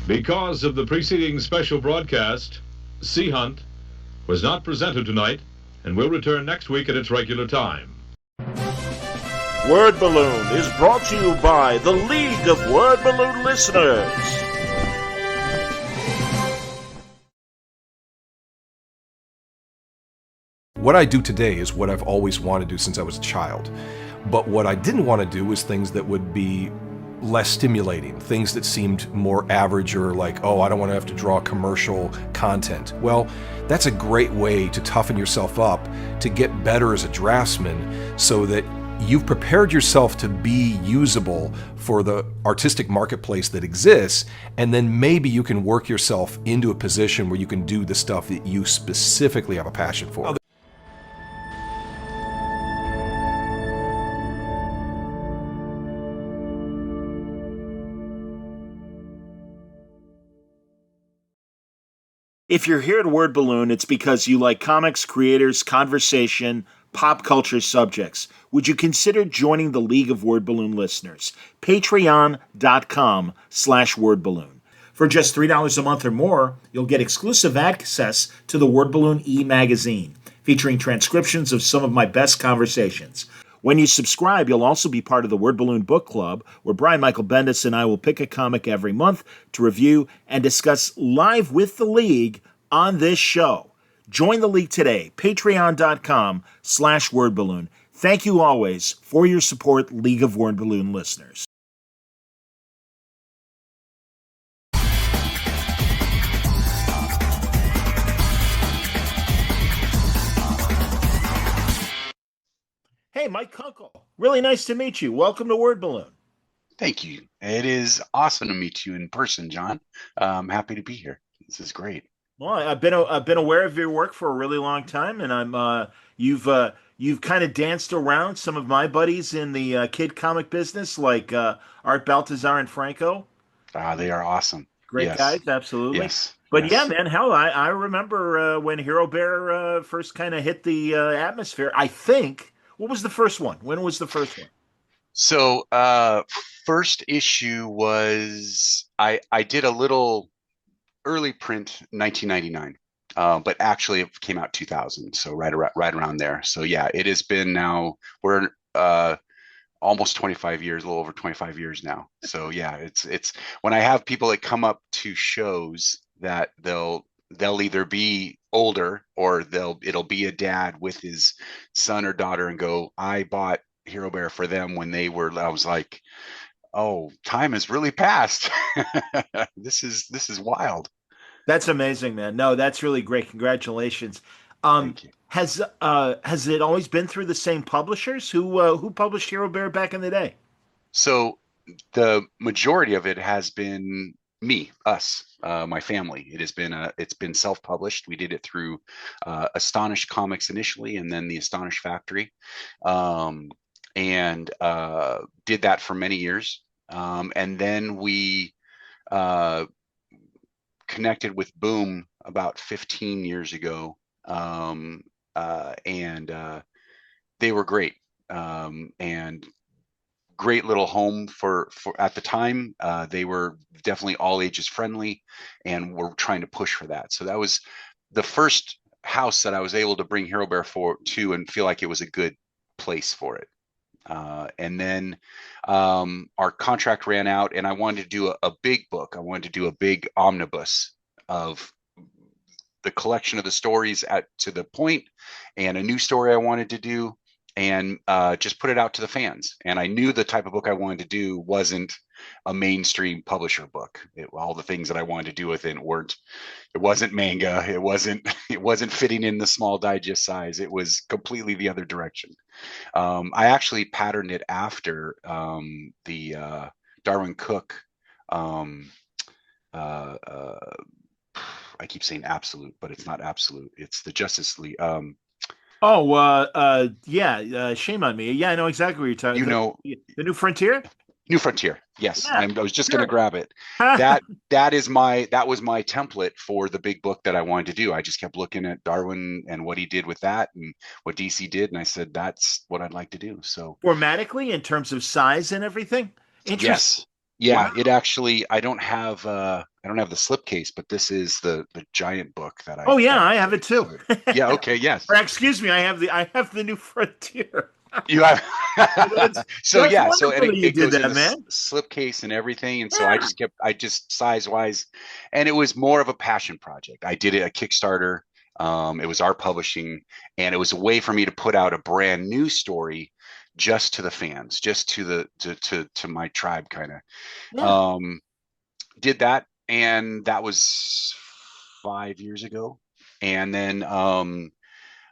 Because of the preceding special broadcast, Sea Hunt was not presented tonight and will return next week at its regular time. Word Balloon is brought to you by the League of Word Balloon Listeners. What I do today is what I've always wanted to do since I was a child. But what I didn't want to do was things that would be less stimulating, things that seemed more average or like, oh, I don't want to have to draw commercial content. Well, that's a great way to toughen yourself up, to get better as a draftsman so that you've prepared yourself to be usable for the artistic marketplace that exists, and then maybe you can work yourself into a position where you can do the stuff that you specifically have a passion for. If you're here at Word Balloon, it's because you like comics, creators, conversation, pop culture subjects. Would you consider joining the League of Word Balloon Listeners? Patreon.com/wordballoon. For just $3 a month or more, you'll get exclusive access to the Word Balloon e-magazine, featuring transcriptions of some of my best conversations. When you subscribe, you'll also be part of the Word Balloon Book Club, where Brian Michael Bendis and I will pick a comic every month to review and discuss live with the League on this show. Join the League today, patreon.com/wordballoon. Thank you always for your support, League of Word Balloon listeners. Hey, Mike Kunkel. Really nice to meet you. Welcome to Word Balloon. Thank you. It is awesome to meet you in person, John. I'm happy to be here. This is great. Well, I've been aware of your work for a really long time, and you've kind of danced around some of my buddies in the kid comic business, like Art Baltazar and Franco. They are awesome. Great guys, absolutely. Yes. But yeah, man, hell, I remember when Herobear first kind of hit the atmosphere. I think. What was the first one? When was the first one? So, first issue was I did a little early print 1999, but actually it came out 2000, so right around there. So yeah, it has been now we're almost 25 years, a little over 25 years now. So yeah, it's when I have people that come up to shows that they'll either be older or it'll be a dad with his son or daughter and go, I bought Herobear for them when they were, I was like, oh, time has really passed. This is wild. That's amazing, man. No, that's really great. Congratulations. Thank you. Has it always been through the same publishers who published Herobear back in the day? So the majority of it has been us, my family. It's been self-published. We did it through Astonish Comics initially, and then the Astonish Factory, and did that for many years. And then we connected with Boom about 15 years ago, and they were great, and great little home for at the time. They were definitely all ages friendly, and we're trying to push for that. So that was the first house that I was able to bring Herobear to and feel like it was a good place for it. And then our contract ran out, and I wanted to do a big book. I wanted to do a big omnibus of the collection of the stories to the point, and a new story I wanted to do, and just put it out to the fans. And I knew the type of book I wanted to do wasn't a mainstream publisher book. All the things that I wanted to do with it wasn't manga. It wasn't fitting in the small digest size. It was completely the other direction. I actually patterned it after the Darwin Cook. I keep saying absolute, but it's not absolute. It's the Justice League. Yeah. Shame on me. Yeah, I know exactly what you're talking. The New Frontier. New Frontier. Yes, yeah, I was just going to grab it. That was my template for the big book that I wanted to do. I just kept looking at Darwin and what he did with that, and what DC did, and I said that's what I'd like to do. So formatically, in terms of size and everything. Yes. Yeah, it actually, I don't have the slipcase, but this is the giant book that Oh yeah, that I I have did. it too. Yeah, okay, yes. Or excuse me, I have the New Frontier. You have That's so that's yeah, so and wonderful that you it did goes in that, the man. slipcase and everything, and so Yeah. I just size wise, and it was more of a passion project. I did it a Kickstarter. It was our publishing, and it was a way for me to put out a brand new story just to the fans, just to to my tribe, kind of. Yeah. Did that, and that was 5 years ago, and then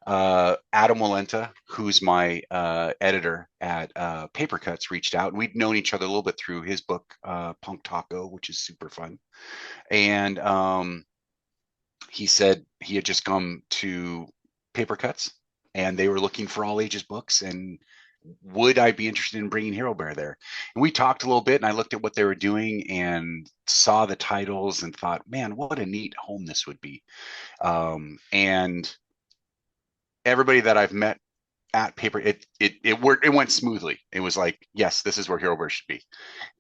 Adam Walenta, who's my editor at Papercutz, reached out, and we'd known each other a little bit through his book, Punk Taco, which is super fun. And he said he had just come to Papercutz, and they were looking for all ages books, and would I be interested in bringing Herobear there? And we talked a little bit, and I looked at what they were doing and saw the titles and thought, man, what a neat home this would be. And everybody that I've met at Paper, it worked. It went smoothly. It was like, yes, this is where Herobear should be.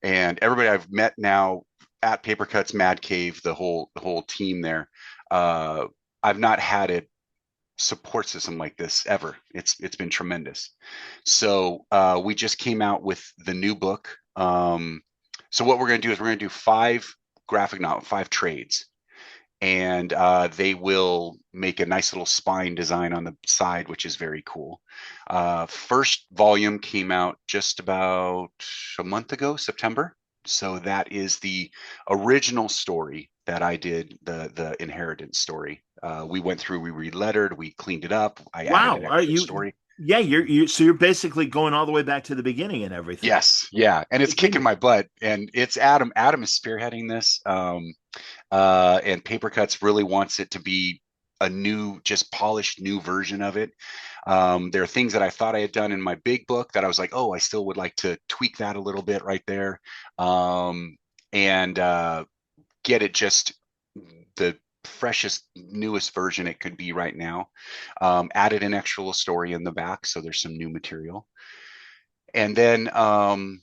And everybody I've met now at Papercutz, Mad Cave, the whole team there, I've not had a support system like this ever. It's been tremendous. So we just came out with the new book. So what we're going to do is we're going to do 5 trades, and they will make a nice little spine design on the side, which is very cool. First volume came out just about a month ago, September. So that is the original story that I did, the inheritance story. We went through, we relettered, we cleaned it up. I added Wow. an Are extra you? story. Yeah, you're basically going all the way back to the beginning and everything. Yes, yeah, and it's kicking my butt. And it's Adam. Adam is spearheading this, and Papercutz really wants it to be a new, just polished new version of it. There are things that I thought I had done in my big book that I was like, oh, I still would like to tweak that a little bit right there, and get it just the freshest, newest version it could be right now. Added an extra little story in the back, so there's some new material. And then I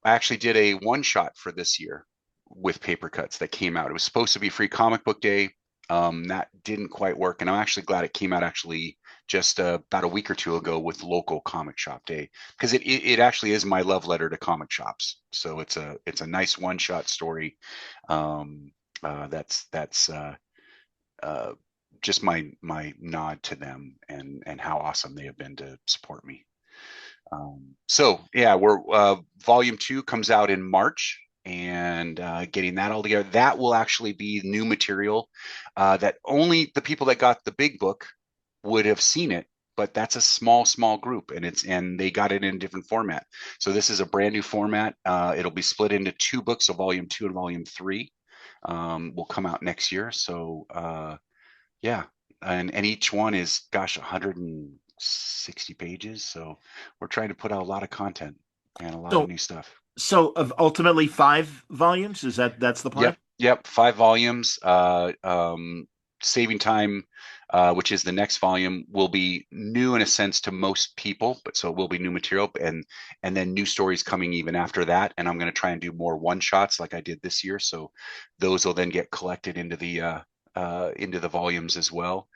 actually did a one shot for this year with Papercutz that came out. It was supposed to be free comic book day. That didn't quite work, and I'm actually glad it came out actually just about a week or two ago with local comic shop day, because it actually is my love letter to comic shops. So it's a nice one shot story. That's just my nod to them and how awesome they have been to support me. So yeah, we're volume 2 comes out in March, and getting that all together. That will actually be new material that only the people that got the big book would have seen it, but that's a small group, and they got it in a different format. So this is a brand new format. It'll be split into 2 books, so volume 2 and volume 3 will come out next year. So yeah, and each one is 160 pages. So we're trying to put out a lot of content and a lot of new stuff. So of ultimately 5 volumes, that's the plan? Yep. 5 volumes. Saving Time, which is the next volume, will be new in a sense to most people, but so it will be new material, and then new stories coming even after that. And I'm going to try and do more one shots like I did this year. So those will then get collected into the volumes as well.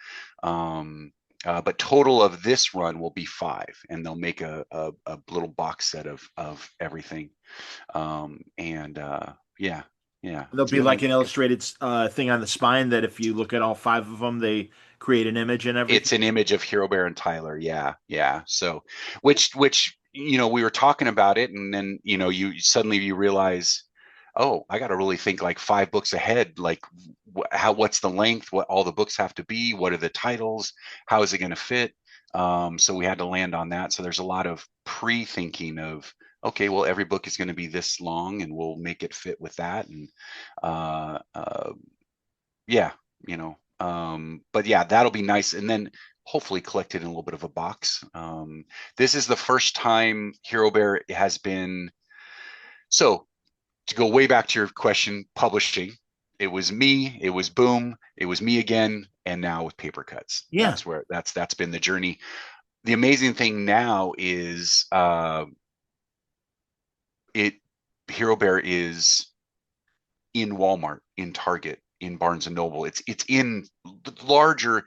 But total of this run will be 5, and they'll make a little box set of everything. Yeah. There'll be like an illustrated thing on the spine that if you look at all 5 of them, they create an image and everything. It's an image of Herobear and Tyler. Yeah. So, which we were talking about it, and then you suddenly realize, oh, I got to really think like 5 books ahead. Like, what's the length? What all the books have to be? What are the titles? How is it going to fit? So we had to land on that. So there's a lot of pre-thinking of, okay, well, every book is going to be this long, and we'll make it fit with that. And but yeah, that'll be nice. And then hopefully collected in a little bit of a box. This is the first time Herobear has been. So to go way back to your question, publishing, it was me, it was Boom, it was me again, and now with Papercutz. Yeah. That's where that's been the journey. The amazing thing now is Hero Bear is in Walmart, in Target, in Barnes and Noble. It's in larger,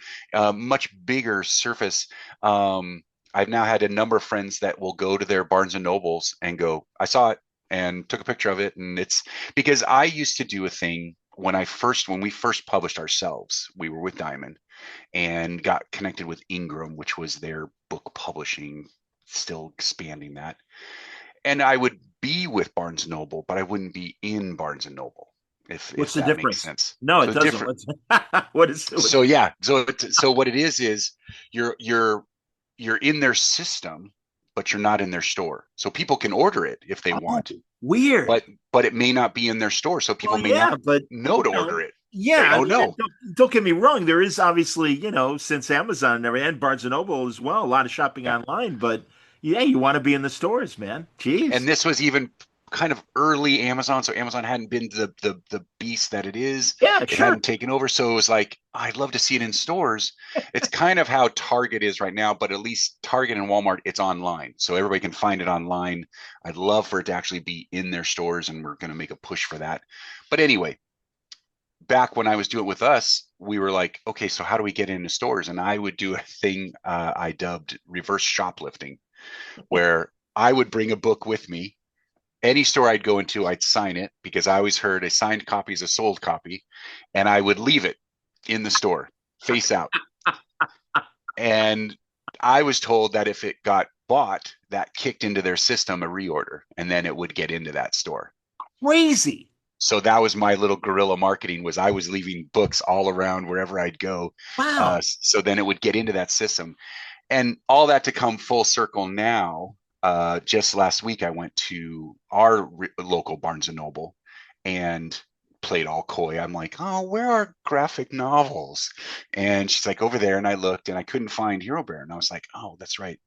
much bigger surface. I've now had a number of friends that will go to their Barnes and Nobles and go, I saw it and took a picture of it. And it's because I used to do a thing when we first published ourselves. We were with Diamond and got connected with Ingram, which was their book publishing, still expanding that. And I would be with Barnes and Noble, but I wouldn't be in Barnes and Noble. What's If the that makes difference? sense. No, So it doesn't. What is it? so yeah, so what it is you're in their system, but you're not in their store. So people can order it if they want, Weird. but it may not be in their store. So people may not know to order it. Yeah, They don't know. Don't get me wrong. There is obviously, since Amazon and everything, and Barnes and Noble as well, a lot of shopping online. But yeah, you want to be in the stores, man. Jeez. And this was even kind of early Amazon, so Amazon hadn't been the beast that it is. Yeah, it sure. hadn't taken over, so it was like, I'd love to see it in stores. It's kind of how Target is right now, but at least Target and Walmart, it's online, so everybody can find it online. I'd love for it to actually be in their stores, and we're going to make a push for that. But anyway, back when I was doing it with us, we were like, okay, so how do we get into stores? And I would do a thing I dubbed reverse shoplifting, where I would bring a book with me. Any store I'd go into, I'd sign it, because I always heard a signed copy is a sold copy, and I would leave it in the store, face out. And I was told that if it got bought, that kicked into their system a reorder, and then it would get into that store. Crazy. So that was my little guerrilla marketing, was I was leaving books all around wherever I'd go. Wow. So then it would get into that system. And all that to come full circle now. Just last week, I went to our local Barnes and Noble and played all coy. I'm like, oh, where are graphic novels? And she's like, over there. And I looked and I couldn't find Herobear. And I was like, oh, that's right.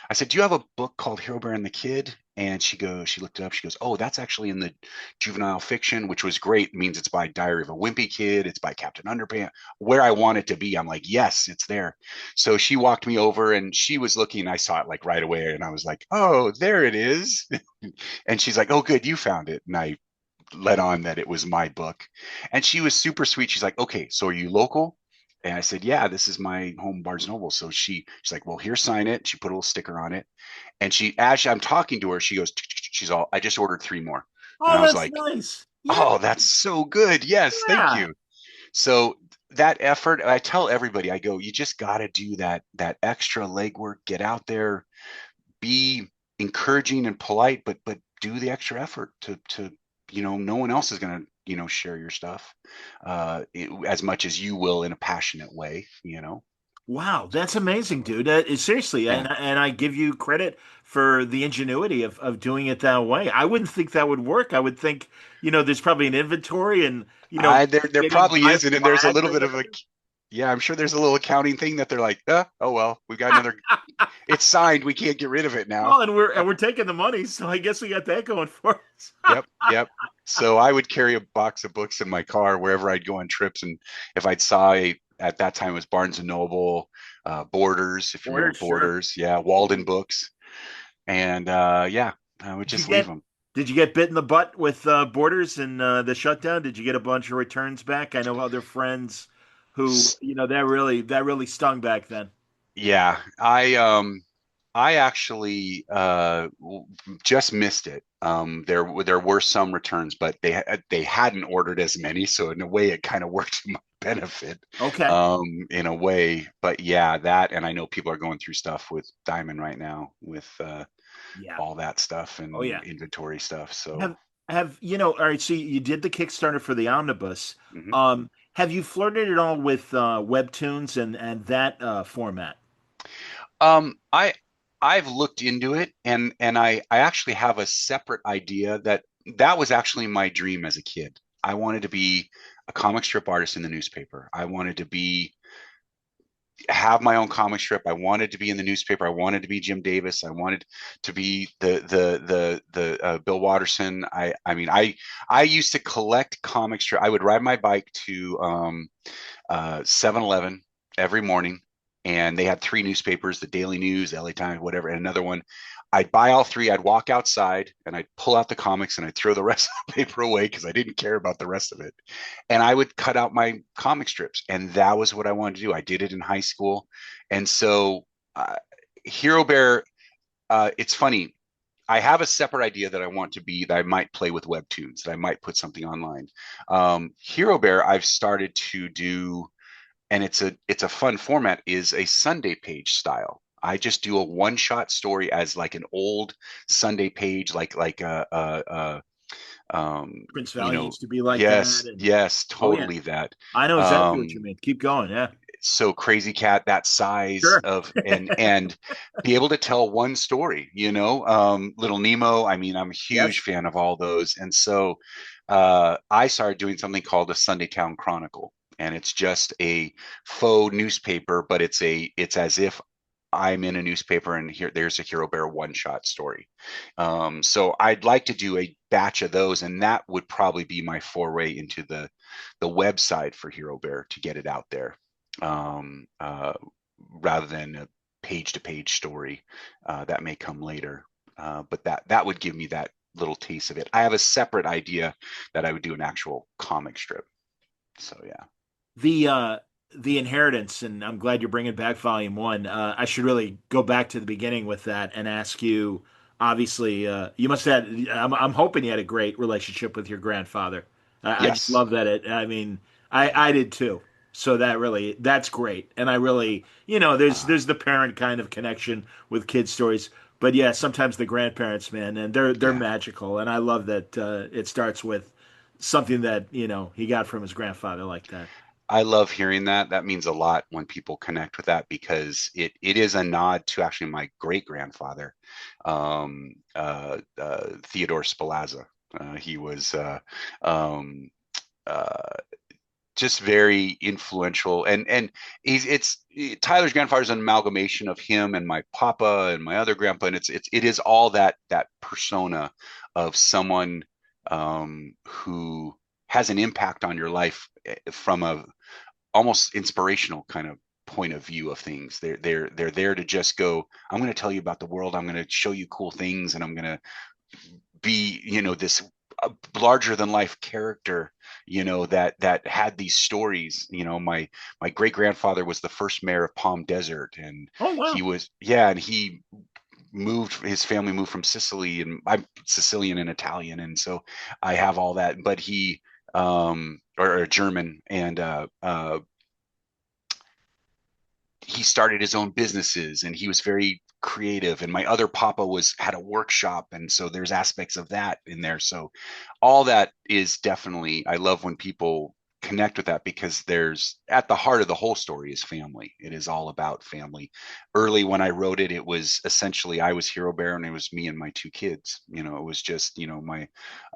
I said, do you have a book called Herobear and the Kid? And she looked it up. She goes, oh, that's actually in the juvenile fiction, which was great. It means it's by Diary of a Wimpy Kid. It's by Captain Underpants. Where I want it to be, I'm like, yes, it's there. So she walked me over and she was looking. I saw it like right away. And I was like, oh, there it is. And she's like, oh, good, you found it. And I let on that it was my book. And she was super sweet. She's like, okay, so are you local? And I said, yeah, this is my home Barnes Noble. So she's like, well, here, sign it. She put a little sticker on it. And as I'm talking to her, she goes, I just ordered 3 more. Oh, and I was that's like, nice. Yeah. Oh, that's so good. Yes, thank you. So that effort, I tell everybody, I go, you just got to do that extra legwork, get out there, be encouraging and polite, but do the extra effort to no one else is going to, share your stuff as much as you will in a passionate way, Wow, that's amazing, dude. Seriously, Yeah. and I give you credit for the ingenuity of doing it that way. I wouldn't think that would work. I would think, there's probably an inventory and, there probably isn't. And there's a little bit of I'm sure there's a little accounting thing that they're like, oh, well, we got another, it's signed. We can't get rid of it now. Oh, and we're taking the money. So I guess we got that going for us. Yep. So I would carry a box of books in my car wherever I'd go on trips. And if I'd saw at that time it was Barnes and Noble, Borders, if you remember Borders. Sure. Yeah. Walden Books. And I would just leave them. Did you get bit in the butt with Borders and the shutdown? Did you get a bunch of returns back? I know other friends who, that really stung back then. Yeah, I actually just missed it. There were some returns, but they hadn't ordered as many, so in a way it kind of worked to my benefit. Okay. In a way, but yeah, that, and I know people are going through stuff with Diamond right now with all that stuff and inventory stuff. So have all right? So you did the Kickstarter for the omnibus. Mm-hmm. Have you flirted at all with webtoons and that format? I've looked into it, and I actually have a separate idea that was actually my dream as a kid. I wanted to be a comic strip artist in the newspaper. I wanted to have my own comic strip. I wanted to be in the newspaper. I wanted to be Jim Davis. I wanted to be the Bill Watterson. I used to collect comic strip. I would ride my bike to 7-Eleven every morning, and they had 3 newspapers: the Daily News, LA Times, whatever, and another one. I'd buy all three. I'd walk outside and I'd pull out the comics and I'd throw the rest of the paper away because I didn't care about the rest of it. And I would cut out my comic strips. And that was what I wanted to do. I did it in high school. And so Hero Bear, it's funny. I have a separate idea that I want to be, that I might play with webtoons, that I might put something online. Hero Bear, I've started to do, and it's a fun format, is a Sunday page style. I just do a one-shot story as like an old Sunday page, like Prince you Valley know, used to be like that. yes, And yes, oh yeah, totally that. I know exactly what you Um, mean. Keep going. Yeah, so Crazy Cat, that size sure. of, and be able to tell one story, Little Nemo. I mean, I'm a huge Yes. fan of all those. And so I started doing something called a Sunday Town Chronicle. And it's just a faux newspaper, but it's as if I'm in a newspaper and there's a Hero Bear one shot story. So I'd like to do a batch of those, and that would probably be my foray into the website for Hero Bear to get it out there, um, uh, rather than a page to page story that may come later. But that would give me that little taste of it. I have a separate idea that I would do an actual comic strip. So yeah. The inheritance, and I'm glad you're bringing back volume one. I should really go back to the beginning with that and ask you. Obviously, you must have. I'm hoping you had a great relationship with your grandfather. I just Yes. love that. I mean, I did too. So that's great. And I really, Uh, there's the parent kind of connection with kids stories. But yeah, sometimes the grandparents, man, and they're yeah. magical. And I love that it starts with something that he got from his grandfather like that. I love hearing that. That means a lot when people connect with that because it is a nod to actually my great grandfather, Theodore Spalazza. He was um, uh, just very influential, and Tyler's grandfather's an amalgamation of him and my papa and my other grandpa, and it is all that persona of someone who has an impact on your life from a almost inspirational kind of point of view of things. They're there to just go, I'm going to tell you about the world. I'm going to show you cool things, and I'm going to be, this larger than life character, that had these stories. My great grandfather was the first mayor of Palm Desert, and Oh he wow. was, yeah, and his family moved from Sicily, and I'm Sicilian and Italian, and so I have all that. But he or German, and he started his own businesses, and he was very creative. And my other papa had a workshop, and so there's aspects of that in there. So all that is definitely, I love when people connect with that, because there's, at the heart of the whole story is family. It is all about family. Early when I wrote it, it was essentially I was Hero Bear, and it was me and my two kids. It was just,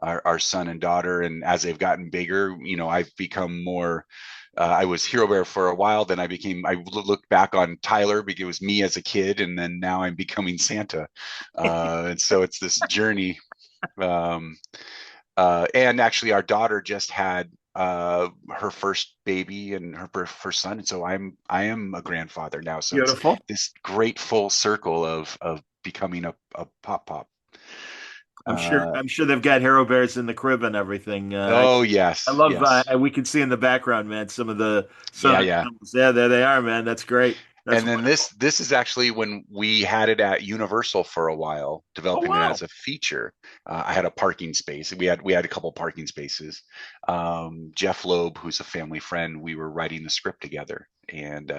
our son and daughter. And as they've gotten bigger, I've become more, I was Hero Bear for a while. Then I looked back on Tyler because it was me as a kid. And then now I'm becoming Santa. And so it's this journey. Um, and actually our daughter just had her first baby and her first son. And so I am a grandfather now. So it's Beautiful. this great full circle of becoming a pop. I'm sure. Uh, I'm sure they've got Hero Bears in the crib and everything. oh I yes, love. yes. We can see in the background, man. Some Yeah, of the yeah. animals. Yeah, there they are, man. That's great. That's And then this wonderful. this is actually when we had it at Universal for a while, Oh developing it as wow. a feature. I had a parking space. We had a couple parking spaces. Jeff Loeb, who's a family friend, we were writing the script together, and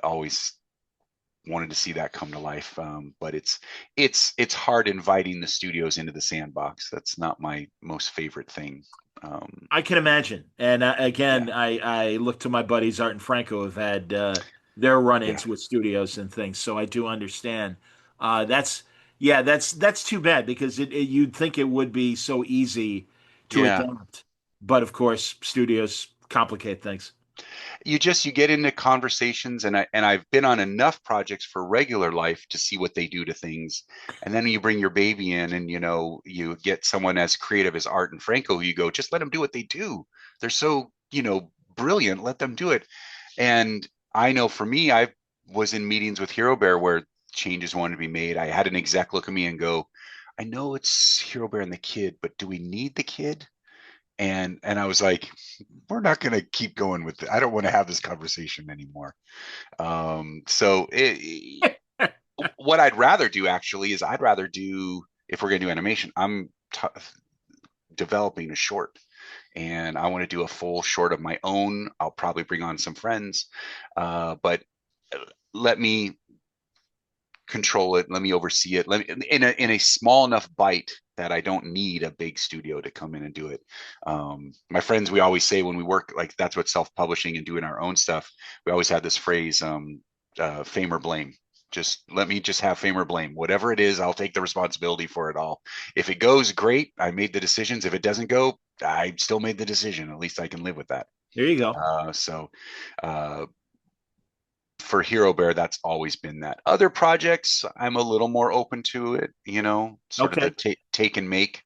always wanted to see that come to life. But it's hard inviting the studios into the sandbox. That's not my most favorite thing. Um, I can imagine. And yeah, again, I look to my buddies Art and Franco have had their yeah, run-ins with studios and things, so I do understand. That's yeah, that's too bad because you'd think it would be so easy to yeah. adapt, but of course, studios complicate things. You get into conversations, and I've been on enough projects for regular life to see what they do to things. And then you bring your baby in, and you get someone as creative as Art and Franco, who you go, just let them do what they do. They're so, brilliant. Let them do it. And I know for me, I was in meetings with Hero Bear where changes wanted to be made. I had an exec look at me and go, I know it's Hero Bear and the kid, but do we need the kid? And I was like, we're not going to keep going with it. I don't want to have this conversation anymore. What I'd rather do actually is I'd rather do, if we're going to do animation, developing a short, and I want to do a full short of my own. I'll probably bring on some friends, but let me control it. Let me oversee it. Let me, in a small enough bite that I don't need a big studio to come in and do it. My friends, we always say when we work, like that's what self-publishing and doing our own stuff. We always had this phrase, fame or blame. Just let me just have fame or blame. Whatever it is, I'll take the responsibility for it all. If it goes, great. I made the decisions. If it doesn't go, I still made the decision. At least I can live with that. There you go. For Hero Bear, that's always been that. Other projects, I'm a little more open to it, sort of the take and make.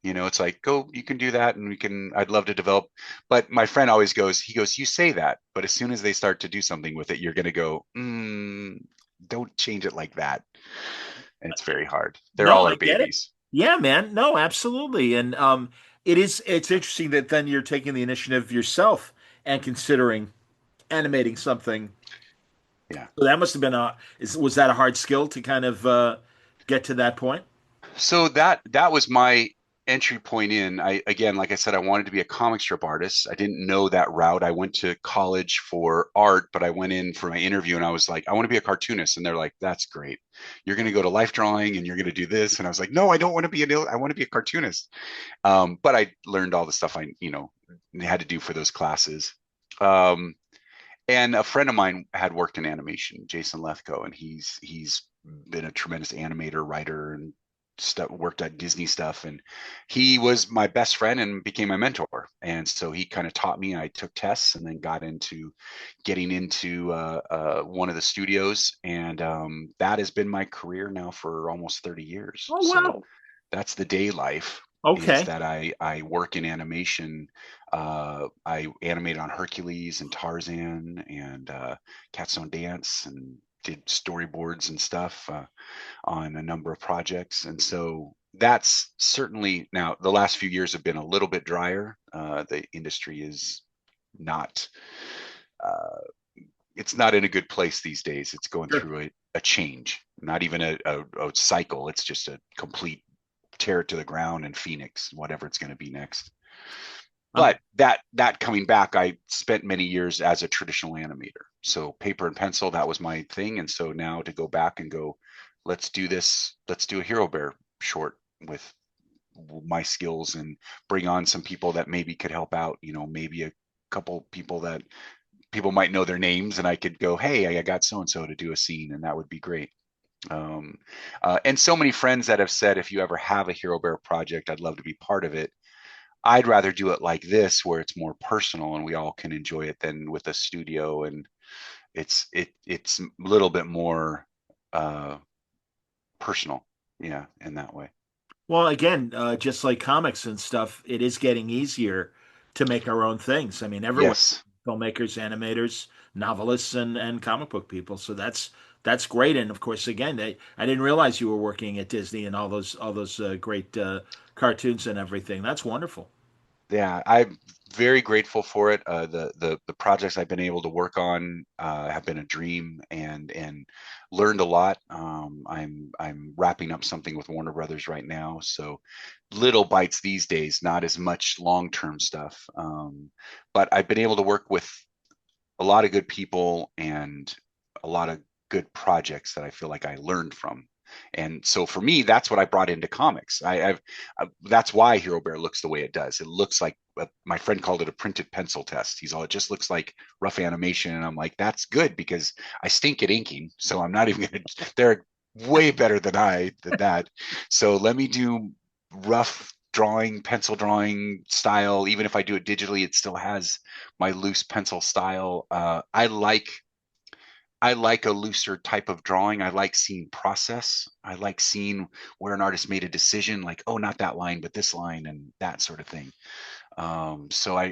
It's like, go, you can do that, and I'd love to develop. But my friend always goes, you say that, but as soon as they start to do something with it, you're going to go, don't change it like that. And it's very hard. They're all our babies. Yeah, man. No, absolutely. And it's interesting that then you're taking the initiative yourself and considering animating something. Yeah. So that must have been was that a hard skill to kind of get to that point? So that was my entry point in. Again, like I said, I wanted to be a comic strip artist. I didn't know that route. I went to college for art, but I went in for my interview and I was like, I want to be a cartoonist. And they're like, that's great. You're going to go to life drawing and you're going to do this. And I was like, no, I don't want to be I want to be a cartoonist. But I learned all the stuff I had to do for those classes. And a friend of mine had worked in animation, Jason Lethko, and he's been a tremendous animator, writer, and worked at Disney stuff. And he was my best friend and became my mentor. And so he kind of taught me. I took tests and then got into getting into one of the studios. And that has been my career now for almost 30 years. Oh, wow. So that's the day life. Okay. Is that I work in animation. I animated on Hercules and Tarzan and Capstone Dance and did storyboards and stuff on a number of projects. And so that's certainly, now the last few years have been a little bit drier. The industry is not, it's not in a good place these days. It's going through a change, not even a cycle. It's just a complete tear it to the ground and Phoenix, whatever it's going to be next. But that coming back, I spent many years as a traditional animator. So paper and pencil, that was my thing. And so now to go back and go, let's do this. Let's do a Hero Bear short with my skills and bring on some people that maybe could help out, maybe a couple people that people might know their names and I could go, hey, I got so-and-so to do a scene, and that would be great. And so many friends that have said, if you ever have a Hero Bear project, I'd love to be part of it. I'd rather do it like this, where it's more personal and we all can enjoy it, than with a studio. And it's a little bit more personal, in that way. Well, again, just like comics and stuff, it is getting easier to make our own things. I mean, everyone, filmmakers, animators, novelists, and comic book people. So that's great. And of course, again, I didn't realize you were working at Disney and all those great cartoons and everything. That's wonderful. Yeah, I'm very grateful for it. The projects I've been able to work on have been a dream, and learned a lot. I'm wrapping up something with Warner Brothers right now, so little bites these days, not as much long-term stuff. But I've been able to work with a lot of good people and a lot of good projects that I feel like I learned from. And so for me, that's what I brought into comics. That's why Hero Bear looks the way it does. It looks like, my friend called it a printed pencil test. He's all, it just looks like rough animation. And I'm like, that's good, because I stink at inking. So I'm not even going to, they're way better than that. So let me do rough drawing, pencil drawing style. Even if I do it digitally, it still has my loose pencil style. I like a looser type of drawing. I like seeing process. I like seeing where an artist made a decision, like, oh, not that line, but this line, and that sort of thing. So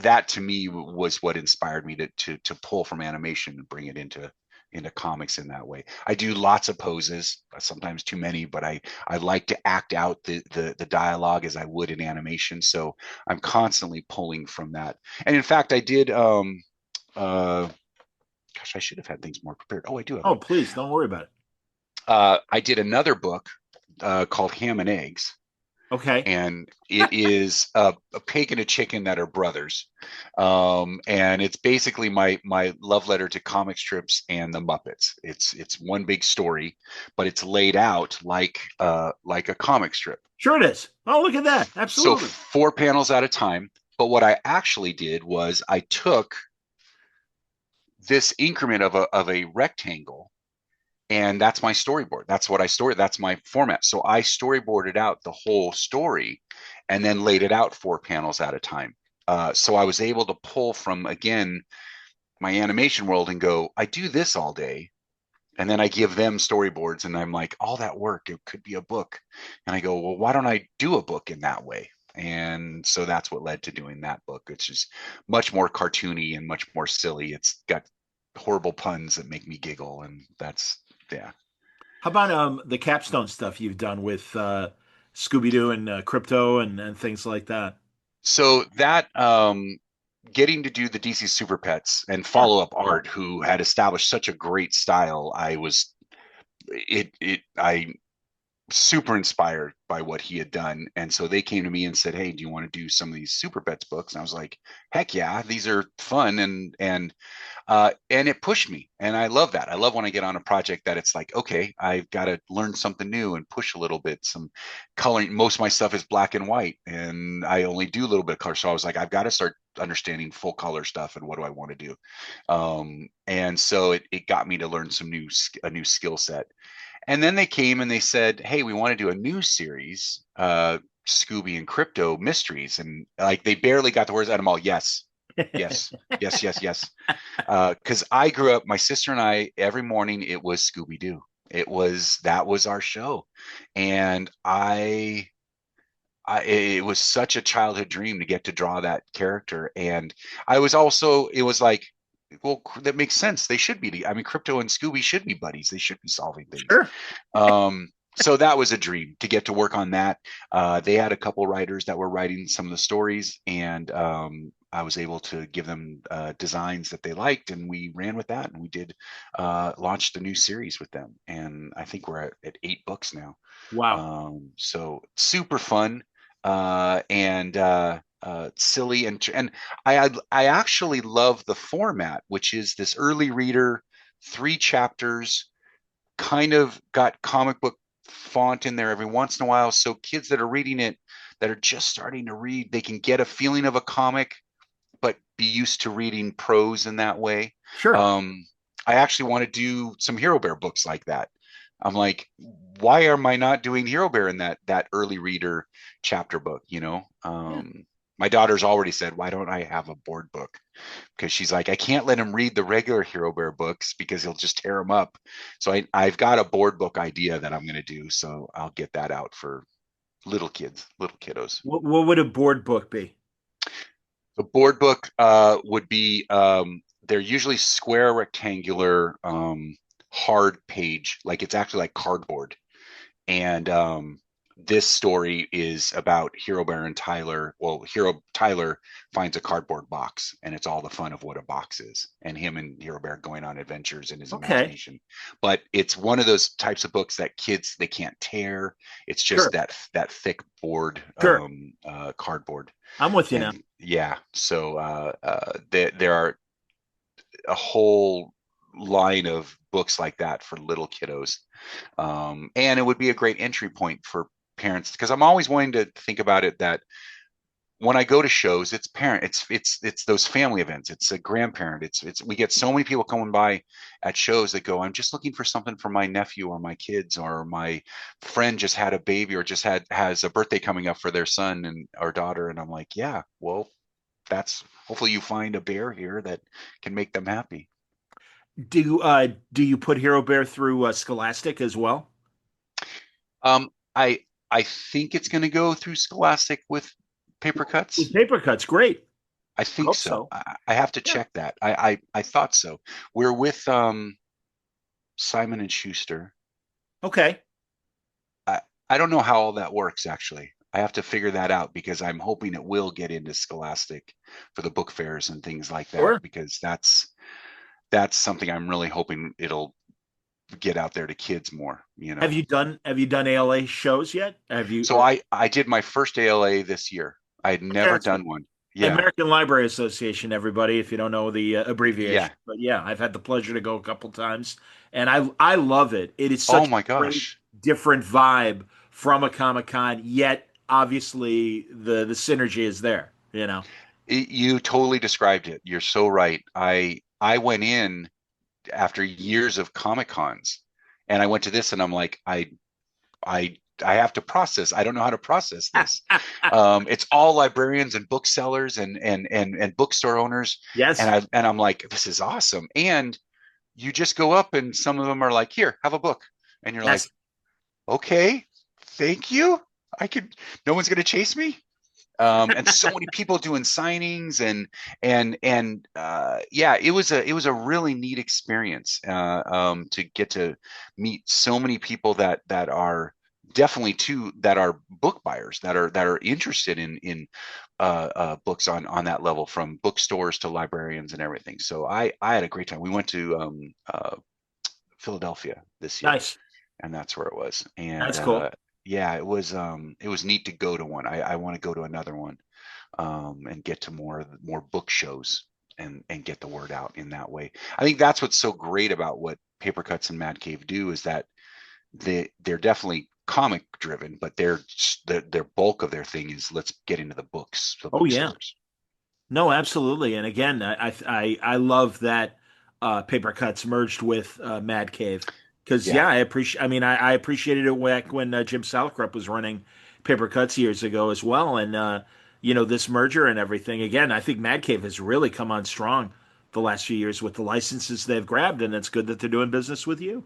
that to me was what inspired me to pull from animation and bring it into into comics in that way. I do lots of poses, sometimes too many, but I like to act out the dialogue as I would in animation. So I'm constantly pulling from that. And in fact, I did gosh, I should have had things more prepared. Oh, I do have Oh, them. please don't worry about it. I did another book called Ham and Eggs, Okay. and it is a pig and a chicken that are brothers, and it's basically my love letter to comic strips and the Muppets. It's one big story, but it's laid out like a comic strip. Sure it is. Oh, look at that. So Absolutely. 4 panels at a time. But what I actually did was I took this increment of a rectangle, and that's my storyboard. That's what I story. That's my format. So I storyboarded out the whole story and then laid it out 4 panels at a time. So I was able to pull from, again, my animation world and go, I do this all day. And then I give them storyboards and I'm like, all that work, it could be a book. And I go, well, why don't I do a book in that way? And so that's what led to doing that book. It's just much more cartoony and much more silly. It's got horrible puns that make me giggle. And that's, yeah. How about the Capstone stuff you've done with Scooby-Doo and Krypto and things like that? So that getting to do the DC Super Pets and follow up art, who had established such a great style, I super inspired by what he had done. And so they came to me and said, hey, do you want to do some of these Super Pets books? And I was like, heck yeah, these are fun. And it pushed me. And I love that. I love when I get on a project that it's like, okay, I've got to learn something new and push a little bit, some coloring. Most of my stuff is black and white, and I only do a little bit of color. So I was like, I've got to start understanding full color stuff and what do I want to do. And so it got me to learn a new skill set. And then they came and they said, hey, we want to do a new series, Scooby and Krypto Mysteries. And like, they barely got the words out of them all. Yes, yes, yes, yes, yes. Because I grew up, my sister and I, every morning it was Scooby-Doo. That was our show. And it was such a childhood dream to get to draw that character. And it was like, well, that makes sense. They should be. I mean, Krypto and Scooby should be buddies. They should be solving things. Sure. So that was a dream to get to work on that. They had a couple writers that were writing some of the stories, and I was able to give them designs that they liked, and we ran with that, and we did launch the new series with them. And I think we're at 8 books now. Wow. So super fun. And silly, and I actually love the format, which is this early reader, 3 chapters, kind of got comic book font in there every once in a while, so kids that are reading it, that are just starting to read, they can get a feeling of a comic but be used to reading prose in that way. Sure. I actually want to do some Herobear books like that. I'm like, why am I not doing Herobear in that early reader chapter book? My daughter's already said, why don't I have a board book? Because she's like, I can't let him read the regular Herobear books because he'll just tear them up. So I've got a board book idea that I'm going to do. So I'll get that out for little kiddos. What would a board book be? The board book would be, they're usually square, rectangular, hard page, like it's actually like cardboard. And this story is about Herobear and Tyler. Well, Tyler finds a cardboard box, and it's all the fun of what a box is, and him and Herobear going on adventures in his imagination. But it's one of those types of books that kids, they can't tear. It's just that thick board, cardboard. I'm with you now. Yeah. So there are a whole line of books like that for little kiddos, and it would be a great entry point for parents, because I'm always wanting to think about it that when I go to shows, it's those family events, it's a grandparent, it's we get so many people coming by at shows that go, I'm just looking for something for my nephew or my kids, or my friend just had a baby, or just has a birthday coming up for their son and or daughter, and I'm like, yeah, well, that's hopefully you find a bear here that can make them happy. Do you put Herobear through Scholastic as well? I think it's going to go through Scholastic with Papercutz. With Papercutz, great. I think so. I have to check that. I thought so. We're with Simon and Schuster. Okay. I don't know how all that works, actually. I have to figure that out because I'm hoping it will get into Scholastic for the book fairs and things like that, Sure. because that's something I'm really hoping it'll get out there to kids more, you know. Have you done ALA shows yet? Have you So I did my first ALA this year. I had okay, never that's good. done one. Yeah. American Library Association, everybody, if you don't know the Yeah. abbreviation. But yeah, I've had the pleasure to go a couple times, and I love it. It is Oh such my a great gosh. different vibe from a Comic Con, yet obviously the synergy is there. You know. You totally described it. You're so right. I went in after years of Comic Cons, and I went to this, and I'm like, I have to process. I don't know how to process this. It's all librarians and booksellers and bookstore owners, Yes. and I'm like, this is awesome. And you just go up, and some of them are like, here, have a book, and you're like, Yes. okay, thank you. I could. No one's gonna chase me. And so many people doing signings and yeah, it was a really neat experience to get to meet so many people that are definitely too that are book buyers that are interested in books on that level, from bookstores to librarians and everything. So I had a great time. We went to Philadelphia this year, Nice. and that's where it was. And That's cool. yeah, it was neat to go to one. I want to go to another one, and get to more book shows and get the word out in that way. I think that's what's so great about what Papercutz and Mad Cave do, is that they're definitely comic driven, but their bulk of their thing is, let's get into the books, the Oh yeah. bookstores. No, absolutely. And again, I love that Paper Cuts merged with Mad Cave because Yeah, yeah, I appreciate. I mean, I appreciated it back when Jim Salicrup was running Paper Cuts years ago as well, and this merger and everything. Again, I think Mad Cave has really come on strong the last few years with the licenses they've grabbed, and it's good that they're doing business with you.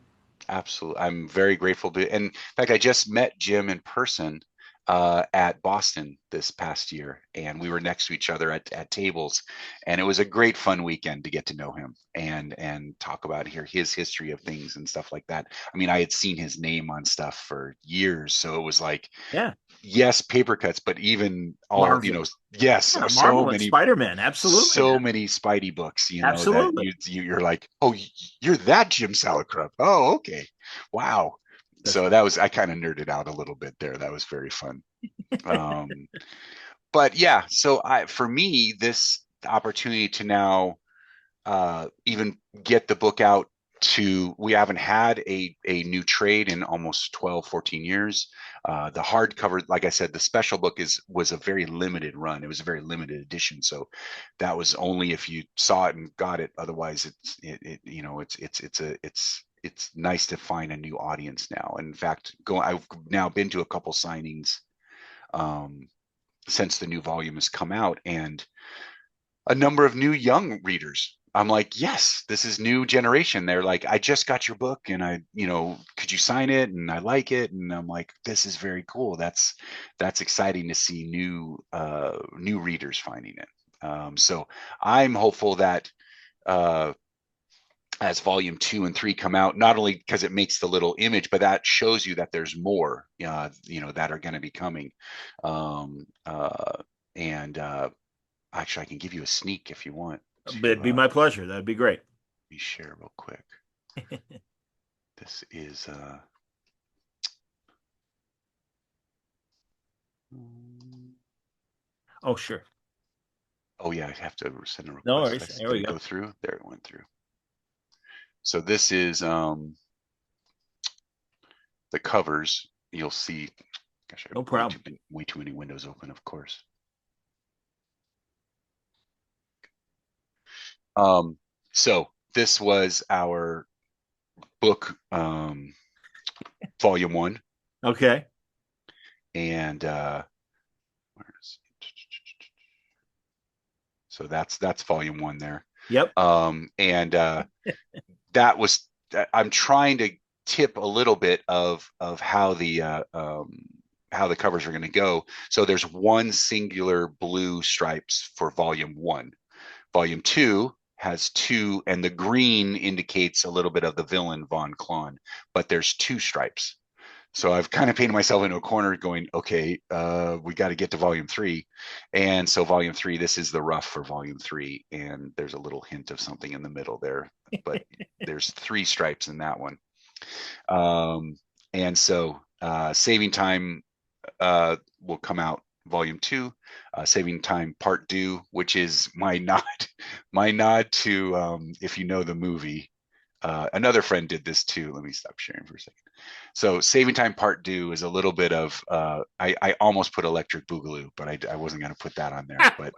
absolutely. I'm very grateful to, and in fact, I just met Jim in person at Boston this past year, and we were next to each other at tables, and it was a great fun weekend to get to know him and talk about his history of things and stuff like that. I mean, I had seen his name on stuff for years, so it was like, Yeah, yes, paper cuts, but even all, Marvel. yes, Yeah, so Marvel and many, Spider-Man. Absolutely, so man. many Spidey books, that Absolutely. you're like, oh, you're that Jim Salicrup. Oh, okay, wow. That's So that was, I kind of nerded out a little bit there. That was very fun. Um, but yeah, so for me, this opportunity to now even get the book out to, we haven't had a new trade in almost 12, 14 years. The hardcover, like I said, the special book was a very limited run. It was a very limited edition. So that was only if you saw it and got it. Otherwise, it's nice to find a new audience now. In fact, I've now been to a couple signings um, since the new volume has come out, and a number of new young readers. I'm like, yes, this is new generation. They're like, I just got your book, and could you sign it? And I like it. And I'm like, this is very cool. That's exciting to see new readers finding it. So I'm hopeful that as volume 2 and 3 come out, not only because it makes the little image, but that shows you that there's more, that are going to be coming. And actually, I can give you a sneak if you want to. It'd be my pleasure. That'd be great. Let me share real quick. This is Oh, sure. oh yeah, I have to send a No request. worries. There Did we it go. go through? There it went through. So this is the covers. You'll see. Gosh, I No have problem. way too many windows open, of course. So this was our book, volume 1, Okay. and so that's volume 1 there. Yep. And that was, I'm trying to tip a little bit of how the covers are going to go. So there's one singular blue stripes for volume 1. Volume 2 has two, and the green indicates a little bit of the villain Von Klon, but there's two stripes. So I've kind of painted myself into a corner going, okay, we got to get to volume 3. And so volume 3, this is the rough for volume 3. And there's a little hint of something in the middle there, but there's 3 stripes in that one. And so Saving Time will come out volume 2, Saving Time Part 2, which is my nod to, if you know the movie, another friend did this too. Let me stop sharing for a second. So Saving Time Part 2 is a little bit of, I almost put Electric Boogaloo, but I wasn't going to put that on there, but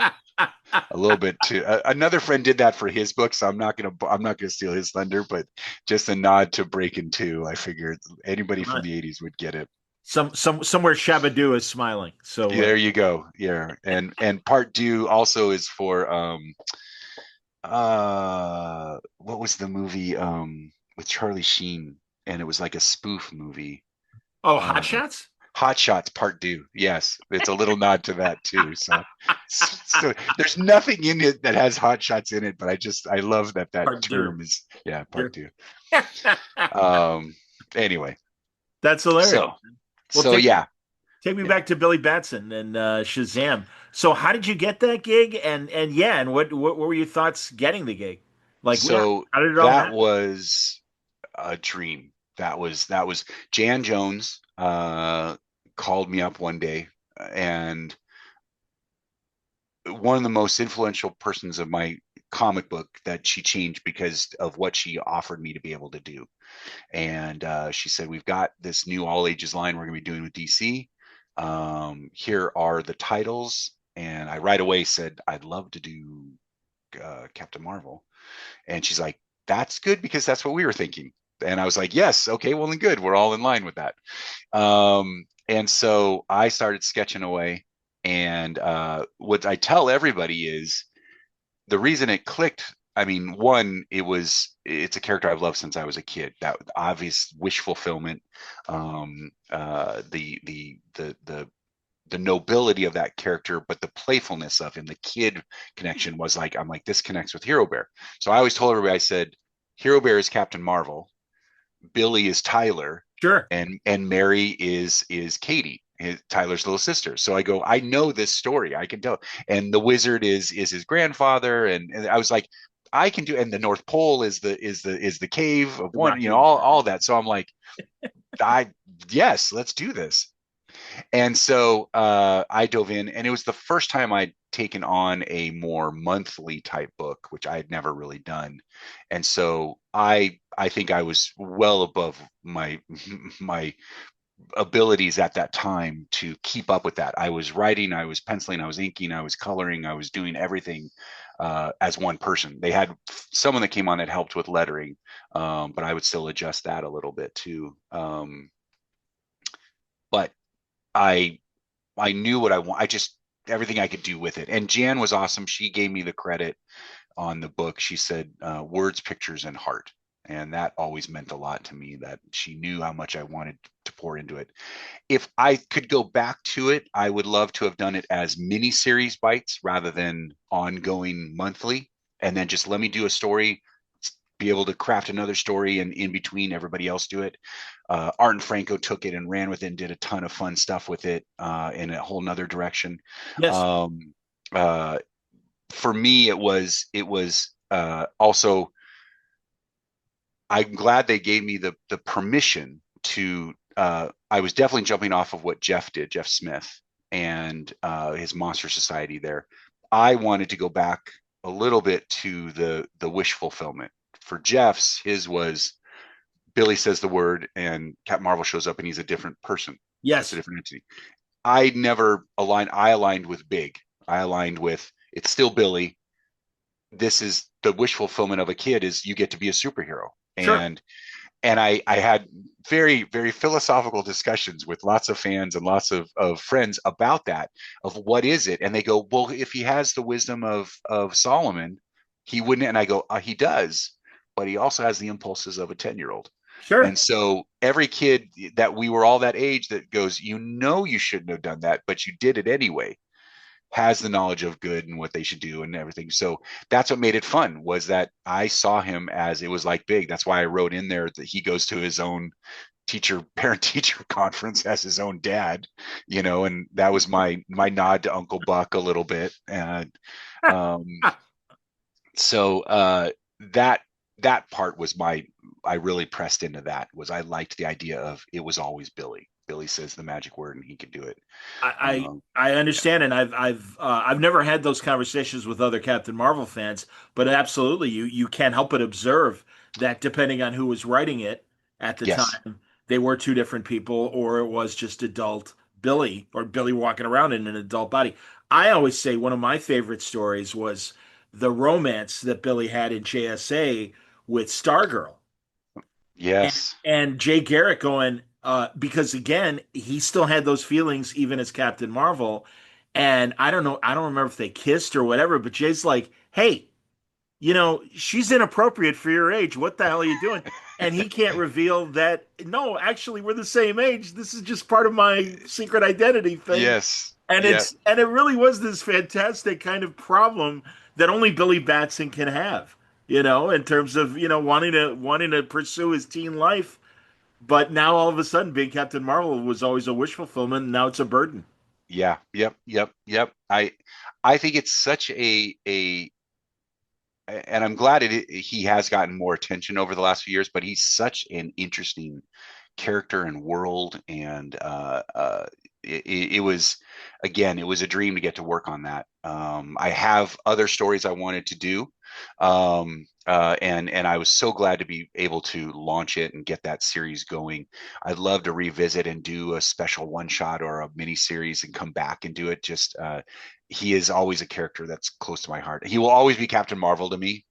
a little bit too. Another friend did that for his book, so I'm not going to steal his thunder, but just a nod to Breaking 2. I figured anybody from the 80s would get it. Somewhere Shabadoo is smiling. So there you go. Yeah. And Part 2 also is for, what was the movie with Charlie Sheen, and it was like a spoof movie. Oh, Hot Shots? Hot Shots Part 2. Yes, it's a little nod to that too. So there's nothing in it that has Hot Shots in it, but I love that Part term 2. is Part 2. Anyway, that's hilarious. Take me back to Billy Batson and Shazam. So how did you get that gig? And what were your thoughts getting the gig? Like, so how did it all happen? Was a dream. That was Jan Jones called me up one day, and one of the most influential persons of my comic book that she changed because of what she offered me to be able to do. And she said, we've got this new all ages line we're going to be doing with DC. Here are the titles. And I right away said, I'd love to do Captain Marvel. And she's like, that's good, because that's what we were thinking. And I was like, yes, okay, well then good. We're all in line with that. And so I started sketching away. And what I tell everybody is the reason it clicked. I mean, one, it's a character I've loved since I was a kid. That obvious wish fulfillment, the nobility of that character, but the playfulness of him, the kid connection was like, I'm like, this connects with Herobear. So I always told everybody, I said, Herobear is Captain Marvel, Billy is Tyler, sure, and Mary is Katie, Tyler's little sister. So I go, I know this story, I can tell. And the wizard is his grandfather, and I was like, I can do. And the North Pole is the cave of one, all that. So I'm like, yes, let's do this. And so I dove in, and it was the first time I'd taken on a more monthly type book, which I had never really done. And so I think I was well above my abilities at that time to keep up with that. I was writing, I was penciling, I was inking, I was coloring, I was doing everything as one person. They had someone that came on that helped with lettering, but I would still adjust that a little bit too. But I knew what I want. I just, everything I could do with it. And Jan was awesome. She gave me the credit on the book. She said, words, pictures, and heart. And that always meant a lot to me, that she knew how much I wanted to pour into it. If I could go back to it, I would love to have done it as mini series bites rather than ongoing monthly. And then just let me do a story, be able to craft another story, and in between everybody else do it. Art and Franco took it and ran with it and did a ton of fun stuff with it in a whole nother direction. Yes. For me, it was also, I'm glad they gave me the permission to, I was definitely jumping off of what Jeff did, Jeff Smith, and his Monster Society there. I wanted to go back a little bit to the wish fulfillment. For Jeff's, his was Billy says the word and Captain Marvel shows up and he's a different person. Yes. It's a different entity. I never aligned. I aligned with big. I aligned with, it's still Billy. This is the wish fulfillment of a kid, is you get to be a superhero. Sure. And I had very, very philosophical discussions with lots of fans and lots of friends about that, of what is it? And they go, well, if he has the wisdom of Solomon, he wouldn't. And I go, he does, but he also has the impulses of a 10-year-old. Sure. And so every kid that we were all that age that goes, you shouldn't have done that, but you did it anyway. has the knowledge of good and what they should do and everything. So that's what made it fun, was that I saw him as, it was like big. That's why I wrote in there that he goes to his own parent teacher conference as his own dad, and that was my nod to Uncle Buck a little bit. And um, so that that part was I really pressed into that, was I liked the idea of it was always Billy. Billy says the magic word and he could do it. Um, I understand, and I've never had those conversations with other Captain Marvel fans, but absolutely, you can't help but observe that depending on who was writing it at the yes. time, they were two different people, or it was just adult Billy, or Billy walking around in an adult body. I always say one of my favorite stories was the romance that Billy had in JSA with Stargirl and, Yes. and Jay Garrick going, because again, he still had those feelings even as Captain Marvel. And I don't know, I don't remember if they kissed or whatever, but Jay's like, hey, she's inappropriate for your age. What the hell are you doing? And he can't reveal that, no, actually, we're the same age. This is just part of my secret identity thing. Yes. And Yeah. it really was this fantastic kind of problem that only Billy Batson can have, in terms of, wanting to pursue his teen life. But now all of a sudden being Captain Marvel was always a wish fulfillment, and now it's a burden. Yeah. Yep. Yep. Yep. I think it's such and I'm glad he has gotten more attention over the last few years, but he's such an interesting character and world. And it was, again, it was a dream to get to work on that. I have other stories I wanted to do. And I was so glad to be able to launch it and get that series going. I'd love to revisit and do a special one shot or a mini series and come back and do it. Just he is always a character that's close to my heart. He will always be Captain Marvel to me.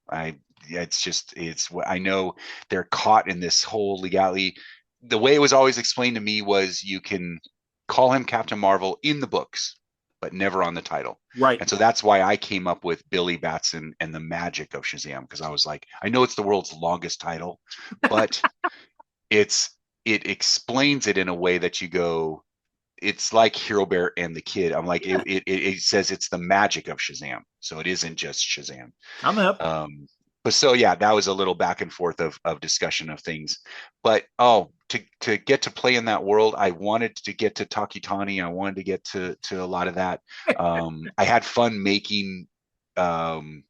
It's what I know. They're caught in this whole legality. The way it was always explained to me was you can call him Captain Marvel in the books, but never on the title. Right. And so that's why I came up with Billy Batson and the Magic of Shazam, because I was like, I know it's the world's longest title, but it explains it in a way that you go, it's like Herobear and the Kid. I'm like, it says it's the magic of Shazam, so it isn't just Shazam. I'm up. But so yeah, that was a little back and forth of discussion of things. But to get to play in that world, I wanted to get to Takitani. I wanted to get to a lot of that. I had fun making Black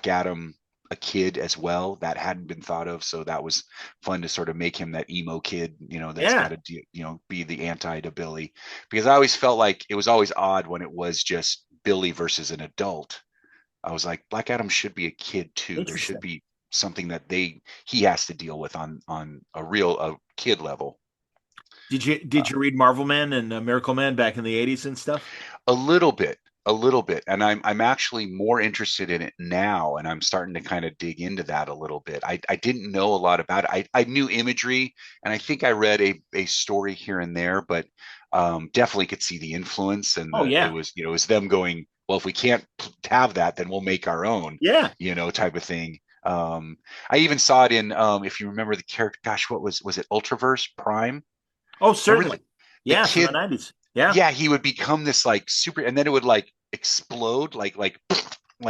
Adam a kid as well. That hadn't been thought of, so that was fun to sort of make him that emo kid, that's got to be the anti to Billy, because I always felt like it was always odd when it was just Billy versus an adult. I was like, Black Adam should be a kid too. There should be something that he has to deal with on a kid level. Did you read Marvel Man and Miracle Man back in the 80s and stuff? A little bit, and I'm actually more interested in it now, and I'm starting to kind of dig into that a little bit. I didn't know a lot about it. I knew imagery, and I think I read a story here and there, but definitely could see the influence. And it was them going, well, if we can't have that, then we'll make our own. Yeah. Type of thing. I even saw it in if you remember the character. Gosh, what was it? Ultraverse Prime. Oh, certainly. The kid, from the 90s. Yeah. Yeah, he would become this like super, and then it would like explode, like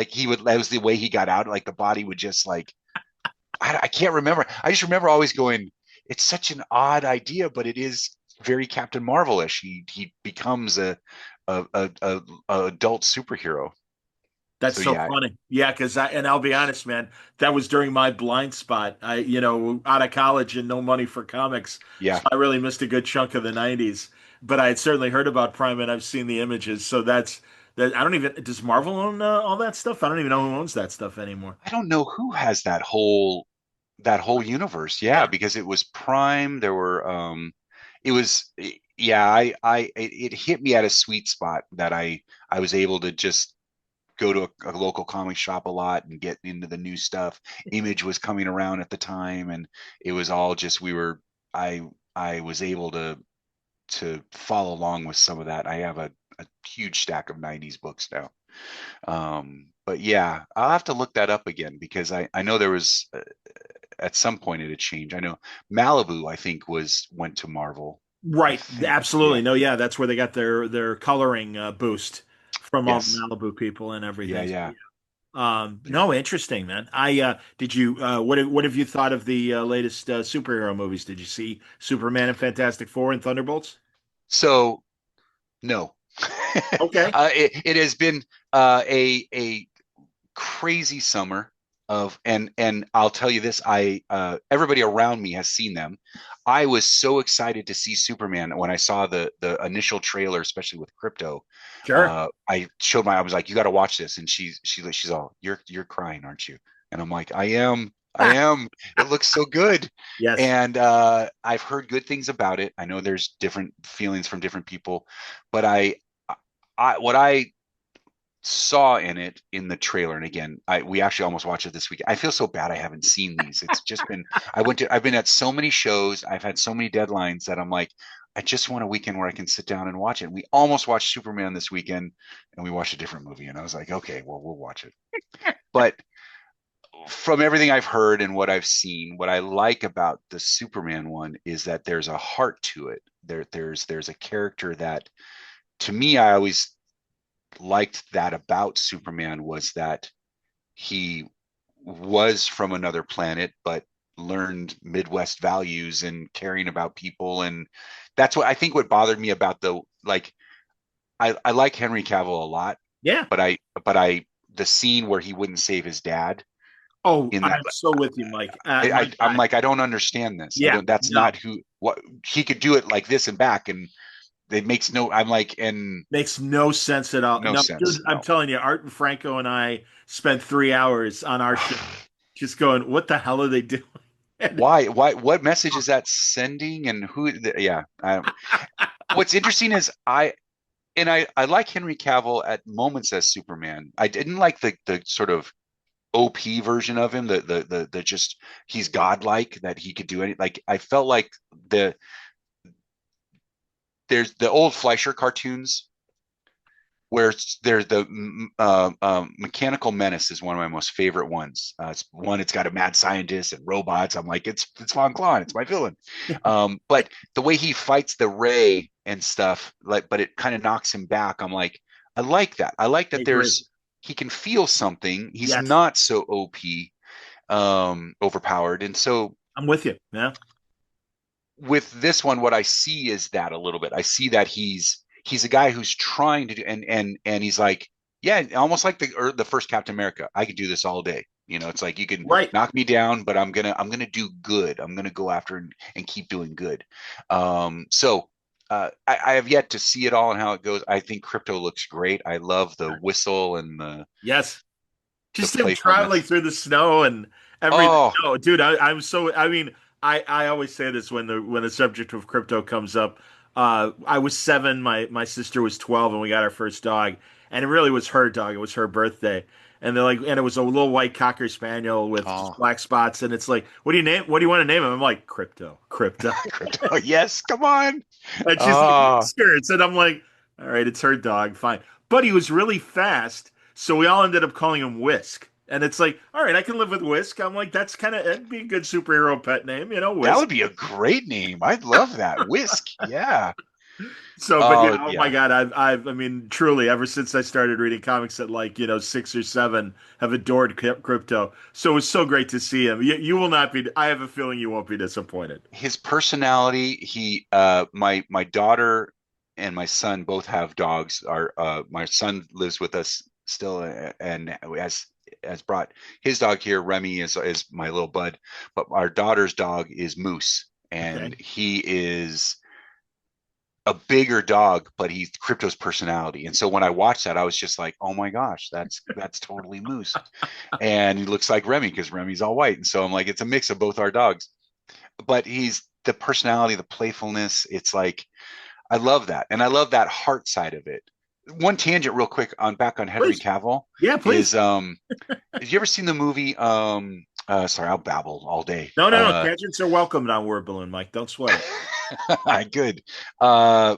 he would. That was the way he got out. Like the body would just like, I can't remember. I just remember always going, it's such an odd idea, but it is very Captain Marvel-ish. He becomes a adult superhero. That's so funny. Yeah, because I'll be honest, man, that was during my blind spot. Out of college and no money for comics. Yeah. So I really missed a good chunk of the 90s. But I had certainly heard about Prime and I've seen the images. So that. I don't even, does Marvel own all that stuff? I don't even know who owns that stuff anymore. I don't know who has that whole universe. Yeah, because it was Prime. There were it was, yeah, it hit me at a sweet spot that I was able to just go to a local comic shop a lot and get into the new stuff. Image was coming around at the time, and it was all just, I was able to follow along with some of that. I have a huge stack of 90s books now. But yeah, I'll have to look that up again, because I know there was at some point it had changed. I know Malibu, I think, went to Marvel. I Right. think. Absolutely. Yeah. No, yeah, that's where they got their coloring boost from all the Yes. Malibu people and Yeah. everything. Yeah. Yeah. No, interesting, man. I did you what have you thought of the latest superhero movies? Did you see Superman and Fantastic Four and Thunderbolts? So no, Okay. it has been a crazy summer of and I'll tell you this, I everybody around me has seen them. I was so excited to see Superman when I saw the initial trailer, especially with Krypto. Sure. I was like, you got to watch this, and she's all, you're crying, aren't you? And I'm like, I am. It looks so good. Yes. And I've heard good things about it. I know there's different feelings from different people, but what I saw in it in the trailer, and again, we actually almost watched it this week. I feel so bad I haven't seen these. It's just been I've been at so many shows, I've had so many deadlines that I'm like, I just want a weekend where I can sit down and watch it. We almost watched Superman this weekend, and we watched a different movie, and I was like, okay, well, we'll watch it. But from everything I've heard and what I've seen, what I like about the Superman one is that there's a heart to it. There's a character that, to me, I always liked that about Superman, was that he was from another planet, but learned Midwest values and caring about people. And that's what I think what bothered me about I like Henry Cavill a lot, Yeah. but the scene where he wouldn't save his dad Oh, in that, I'm so with you, Mike. I'm like, I don't understand this. Yeah. That's No. not what he could do it like this and back. And it makes no, I'm like, and Makes no sense at all. no No, sense. dude, I'm No. telling you, Art and Franco and I spent 3 hours on our show just going, what the hell are they doing? What message is that sending, and yeah. What's interesting is I like Henry Cavill at moments as Superman. I didn't like the sort of OP version of him, the just, he's godlike, that he could do anything. Like, I felt like there's the old Fleischer cartoons where there's the Mechanical Menace is one of my most favorite ones. It's got a mad scientist and robots. I'm like, it's Von Klon, it's my villain. But the way he fights the Ray and stuff, but it kind of knocks him back. I'm like, I like that. I like that he can feel something. He's Yes. not so OP, overpowered. And so I'm with you. Yeah. with this one, what I see is that a little bit. I see that he's a guy who's trying to do, and he's like, yeah, almost like the first Captain America. I could do this all day. It's like, you can knock me down, but I'm gonna do good. I'm gonna go after and keep doing good. I have yet to see it all and how it goes. I think Krypto looks great. I love the whistle and Yes. Just the him traveling through the snow and everything. Oh. Oh, dude, I'm so. I mean, I always say this when the subject of Krypto comes up. I was 7, my sister was 12, and we got our first dog, and it really was her dog. It was her birthday, and they're like, and it was a little white Cocker Spaniel with just black spots, and it's like, what do you want to name him? I'm like, Krypto. Krypto. Yes, come on. And she's like, skirts, and I'm like, all right, it's her dog, fine. But he was really fast, so we all ended up calling him Whisk. And it's like, all right, I can live with Whisk. I'm like, that'd be a good superhero pet name, Whisk. That would be a great name. I'd love that. Whisk. Yeah. So, but my God, I mean, truly, ever since I started reading comics at 6 or 7, have adored Krypto. So it was so great to see him. You will not be. I have a feeling you won't be disappointed. His personality. My daughter and my son both have dogs. My son lives with us still, and has brought his dog here. Remy is my little bud, but our daughter's dog is Moose, and he is a bigger dog, but he's Krypto's personality. And so when I watched that, I was just like, oh my gosh, that's totally Moose. And he looks like Remy because Remy's all white. And so I'm like, it's a mix of both our dogs, but he's the personality, the playfulness. It's like, I love that. And I love that heart side of it. One tangent real quick back on Henry Cavill. Yeah, please. Have you ever seen the movie? Sorry, I'll babble all day. No. Tangents are welcomed on Word Balloon, Mike. Don't sweat it. Good. The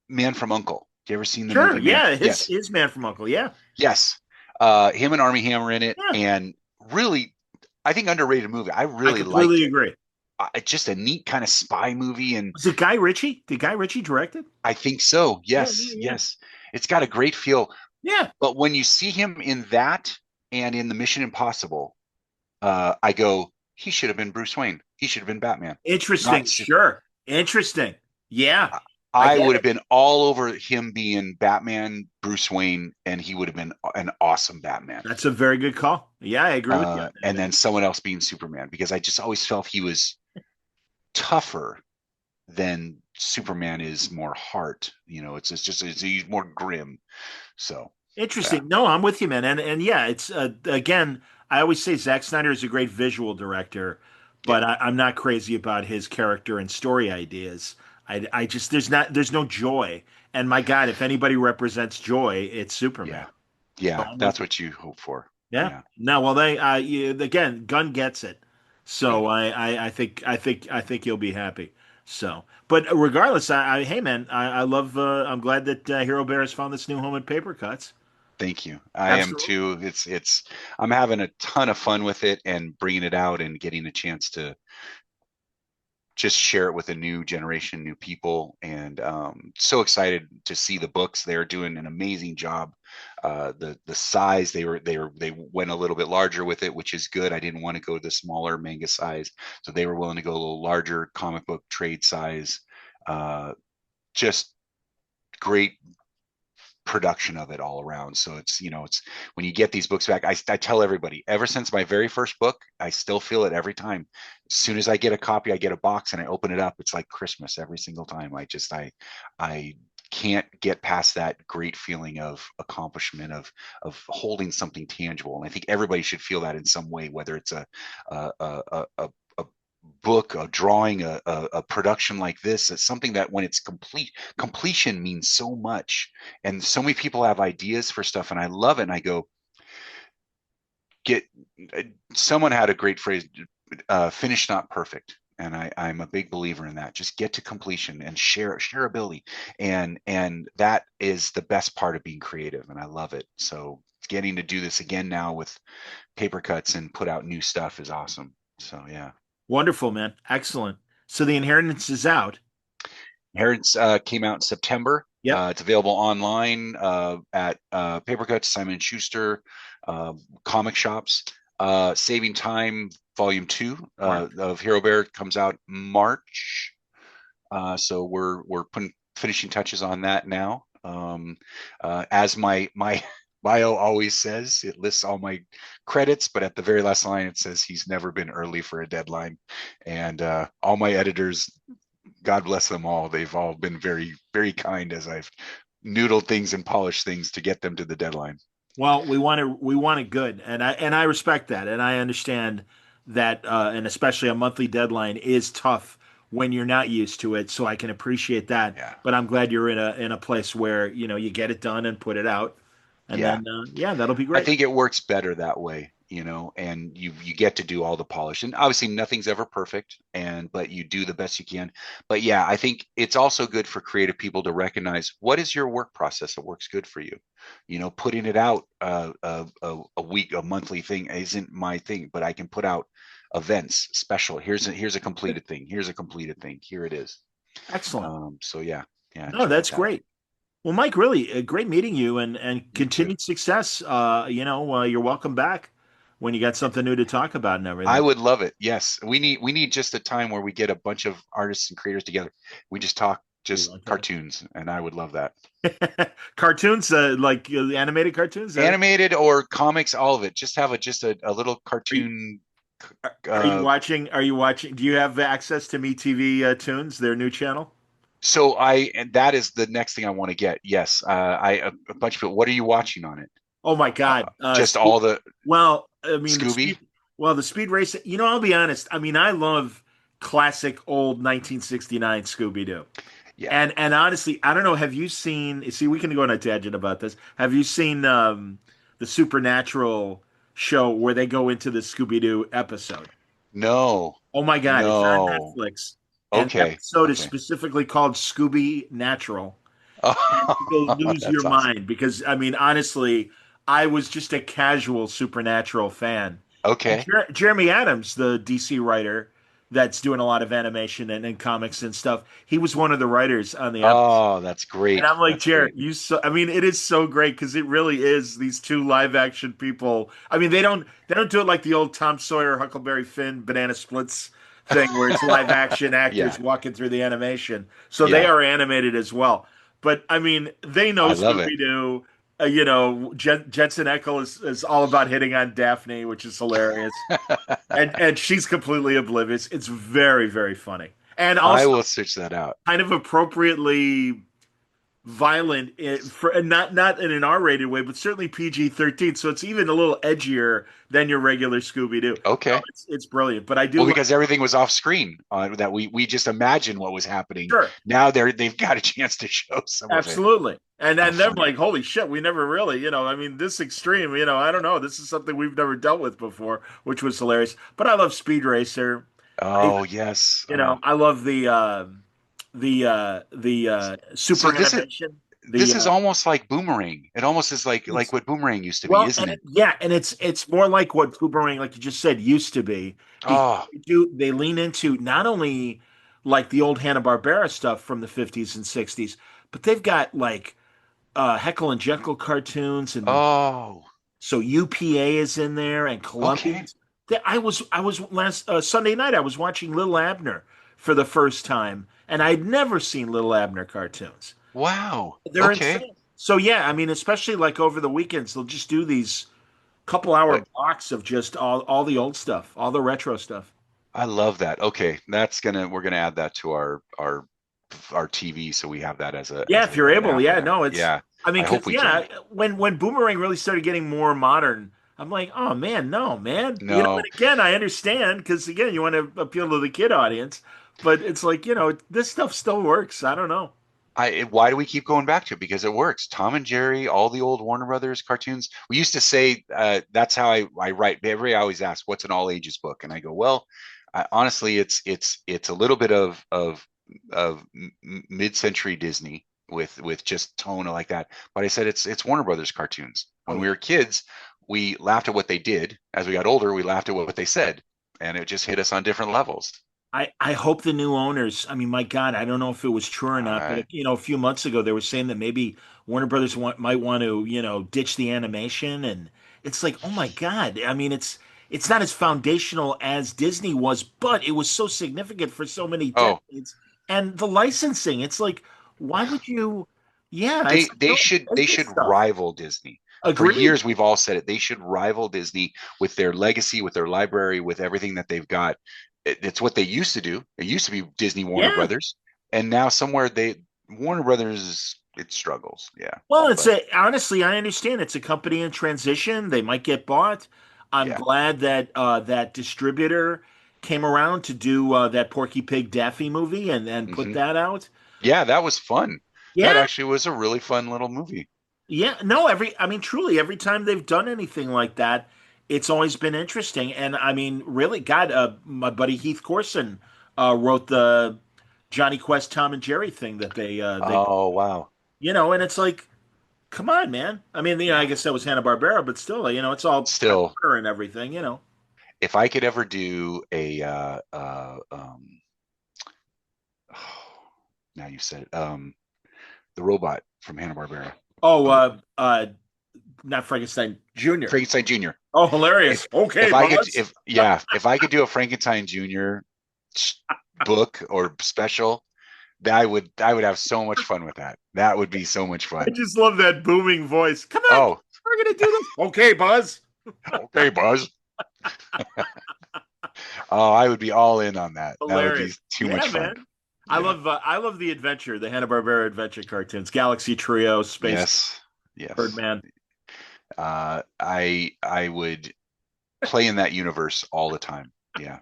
Man from U.N.C.L.E. Do you ever seen the movie? Yeah, his Man from U.N.C.L.E. Yeah. Yes. Him and Armie Hammer in it, and really, I think underrated movie. I really completely agree. just a neat kind of spy movie. And Was it Guy Ritchie? Did Guy Ritchie direct it? I think so. Yeah, Yes, yes. It's got a great feel. yeah. But when you see him in that and in the Mission Impossible, I go, he should have been Bruce Wayne. He should have been Batman. Interesting. Not, Sure. Interesting. Yeah. I I get would it. have been all over him being Batman, Bruce Wayne, and he would have been an awesome Batman. That's a very good call. Yeah, I agree with you on that, And man. then someone else being Superman, because I just always felt he was tougher than Superman is more heart. He's more grim. So yeah, Interesting. No, I'm with you, man. And yeah, it's again, I always say Zack Snyder is a great visual director, yeah, but I'm not crazy about his character and story ideas. I just there's no joy. And my God, if anybody represents joy, it's Superman. yeah, So yeah. I'm with That's you. what you hope for. Yeah. Yeah, No, well, again, Gunn gets it. So good. I think you'll be happy. So, but regardless, hey man, I love. I'm glad that Hero Bear has found this new home at Papercutz. Thank you. I am Absolutely. too. I'm having a ton of fun with it and bringing it out and getting a chance to just share it with a new generation, new people, and so excited to see the books. They're doing an amazing job. The size they went a little bit larger with it, which is good. I didn't want to go the smaller manga size, so they were willing to go a little larger comic book trade size. Just great production of it all around. So it's when you get these books back, I tell everybody, ever since my very first book, I still feel it every time. As soon as I get a copy, I get a box and I open it up. It's like Christmas every single time. I can't get past that great feeling of accomplishment of holding something tangible. And I think everybody should feel that in some way, whether it's a book, a drawing, a production like this. It's something that when it's completion means so much. And so many people have ideas for stuff, and I love it. And I go, get someone had a great phrase, finish not perfect. And I'm a big believer in that. Just get to completion and shareability. And that is the best part of being creative. And I love it. So getting to do this again now with Papercutz and put out new stuff is awesome. So yeah. Wonderful, man. Excellent. So the inheritance is out. Inheritance came out in September. Yep. It's available online at Papercutz, Simon & Schuster, comic shops. Saving Time, Volume 2 Right. of Herobear comes out March. So we're putting finishing touches on that now. As my bio always says, it lists all my credits, but at the very last line it says he's never been early for a deadline. And all my editors, God bless them all, they've all been very, very kind as I've noodled things and polished things to get them to the deadline. Well, we want it good, and I respect that, and I understand that, and especially a monthly deadline is tough when you're not used to it. So I can appreciate that. Yeah. But I'm glad you're in a place where you get it done and put it out, and Yeah. then yeah, that'll be I great. think it works better that way, and you get to do all the polish. And obviously nothing's ever perfect, but you do the best you can. But yeah, I think it's also good for creative people to recognize what is your work process that works good for you. Putting it out a week, a monthly thing isn't my thing, but I can put out events, special. Here's a completed thing. Here's a completed thing. Here it is. Excellent. So yeah, No, check that's it out. great. Well, Mike, really great meeting you, and You too. continued success. You're welcome back when you got something new to talk about and I everything. would love it. Yes, we need just a time where we get a bunch of artists and creators together. We just talk We just like cartoons, and I would love that. that. Cartoons, like animated cartoons. Animated or comics, all of it. Just have a little Are you, cartoon. are you Uh, watching? Are you watching? Do you have access to MeTV Tunes, their new channel? and that is the next thing I want to get. Yes, a bunch of people. What are you watching on it? Oh my God! Just all the Well, I mean the Scooby. speed. Well, the speed race. I'll be honest. I mean, I love classic old 1969 Scooby-Doo. Yeah. And honestly, I don't know. Have you seen? See, we can go on a tangent about this. Have you seen the Supernatural show where they go into the Scooby Doo episode? No. Oh my God, it's on No. Netflix, and the Okay. episode is Okay. specifically called Scooby Natural. And you'll Oh, lose that's your awesome. mind because I mean, honestly, I was just a casual Supernatural fan. And Okay. Jeremy Adams, the DC writer that's doing a lot of animation and comics and stuff. He was one of the writers on the episode. Oh, that's And great. I'm like, That's Jared, great. I mean, it is so great because it really is these two live action people. I mean, they don't do it like the old Tom Sawyer, Huckleberry Finn, Banana Splits thing where it's live action actors Yeah. walking through the animation. So they Yeah. are animated as well. But I mean, they know I love it. Scooby-Doo. Jensen Ackles is all about hitting on Daphne, which is hilarious. And she's completely oblivious. It's very, very funny. And I also will search that out. kind of appropriately violent for and not in an R-rated way, but certainly PG-13. So it's even a little edgier than your regular Scooby-Doo. No, Okay. it's brilliant. But I do Well, like, because everything was off screen, that we just imagined what was happening. sure, Now they've got a chance to show some of it. absolutely. And How then they're funny. like, holy shit, we never really, I mean, this extreme, I don't know. This is something we've never dealt with before, which was hilarious. But I love Speed Racer. I, Oh, yes. Oh. I love the So super animation. this is almost like Boomerang. It almost is like what Boomerang used to be, Well, isn't it? yeah, and it's more like what Boomerang, like you just said, used to be. Because Oh, they lean into not only like the old Hanna-Barbera stuff from the 50s and 60s, but they've got like Heckle and Jekyll cartoons, and oh, so UPA is in there and okay. Columbians. I was last Sunday night I was watching Little Abner for the first time, and I'd never seen Little Abner cartoons. Wow. They're Okay. insane. So yeah, I mean, especially like over the weekends, they'll just do these couple hour But blocks of just all the old stuff, all the retro stuff. I love that. Okay, we're gonna add that to our TV, so we have that as a Yeah, if you're an able, app yeah, there. no, Yeah, I mean, I hope 'cause, we can. yeah, when Boomerang really started getting more modern, I'm like, oh man, no, man, No, and again, I understand because again, you want to appeal to the kid audience, but it's like, this stuff still works. I don't know. why do we keep going back to it? Because it works. Tom and Jerry, all the old Warner Brothers cartoons. We used to say that's how I write. Everybody always asks, "What's an all ages book?" And I go, "Well, honestly, it's a little bit of mid century Disney with just tone like that." But I said it's Warner Brothers cartoons. When Oh we yeah. were kids, we laughed at what they did. As we got older, we laughed at what they said, and it just hit us on different levels. I hope the new owners, I mean, my God, I don't know if it was true or not, Uh, but a few months ago they were saying that maybe Warner Brothers might want to, ditch the animation, and it's like, oh my God, I mean, it's not as foundational as Disney was, but it was so significant for so many oh, decades, and the licensing, it's like, why would you? Yeah, it's they like, they don't should make they this should stuff. rival Disney. For Agreed. years, we've all said it. They should rival Disney with their legacy, with their library, with everything that they've got. It's what they used to do. It used to be Disney Warner Yeah. Brothers, and now somewhere they Warner Brothers it struggles. Yeah, Well, but honestly, I understand it's a company in transition. They might get bought. I'm yeah. glad that that distributor came around to do that Porky Pig Daffy movie and put Hmm. that out. Yeah, that was fun. That Yeah, actually was a really fun little movie. yeah. No, I mean, truly, every time they've done anything like that, it's always been interesting. And I mean, really, God, my buddy Heath Corson wrote the Johnny Quest Tom and Jerry thing that they Oh wow. and it's like, come on, man. I mean, I Yeah. guess that was Hanna-Barbera, but still, it's all Time Still, Warner and everything. if I could ever do a now you said it, the robot from Hanna-Barbera. Oh, Um, not Frankenstein Jr. Frankenstein Jr. Oh, hilarious. If Okay, if I could boss. if I could do a Frankenstein Jr. book or special, that I would have so much fun with that. That would be so much I fun. just love that booming voice. Come on, Oh, we're gonna do this. Okay, Buzz. okay, Buzz. Oh, I would be all in on that. That would be Hilarious. too Yeah, much fun. man. Yeah. I love the adventure, the Hanna-Barbera adventure cartoons, Galaxy Trio, Space Yes. Yes. Birdman. I would play in that universe all the time. Yeah.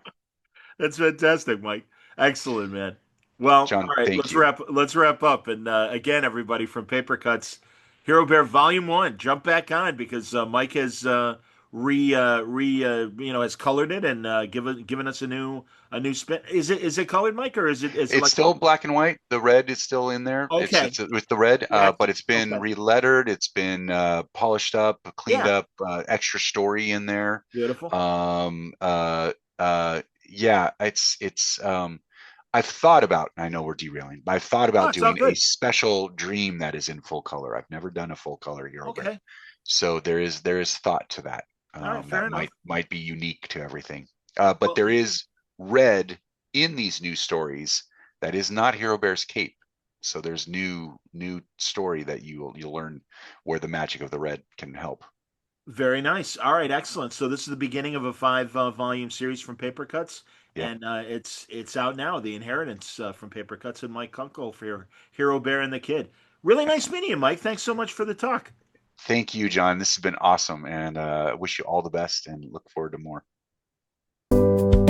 That's fantastic, Mike. Excellent, man. Well, John, all right, thank you. let's wrap up. And again, everybody from Papercutz, Hero Bear Volume One, jump back on because Mike has has colored it and given us a new spin. Is it colored, Mike, or is it It's like still black and white. The red is still in there. okay? It's with the red, Yeah, but it's been okay, relettered. It's been polished up, cleaned yeah, up, extra story in there. beautiful. Um, uh, yeah, I've thought about, I know we're derailing, but I've thought Oh, about it's all doing a good. special dream that is in full color. I've never done a full color Hero Bear. Okay. So there is thought to that. All right. Fair That enough. might be unique to everything. But Well, there is red in these new stories that is not Hero Bear's cape. So there's new story that you'll learn where the magic of the red can help. very nice. All right, excellent. So this is the beginning of a five volume series from Papercutz, Yep. and it's out now. The Inheritance from Papercutz and Mike Kunkel for your Hero Bear and the Kid. Really nice meeting you, Mike. Thanks so much for the talk. Thank you, John. This has been awesome, and wish you all the best and look forward to more.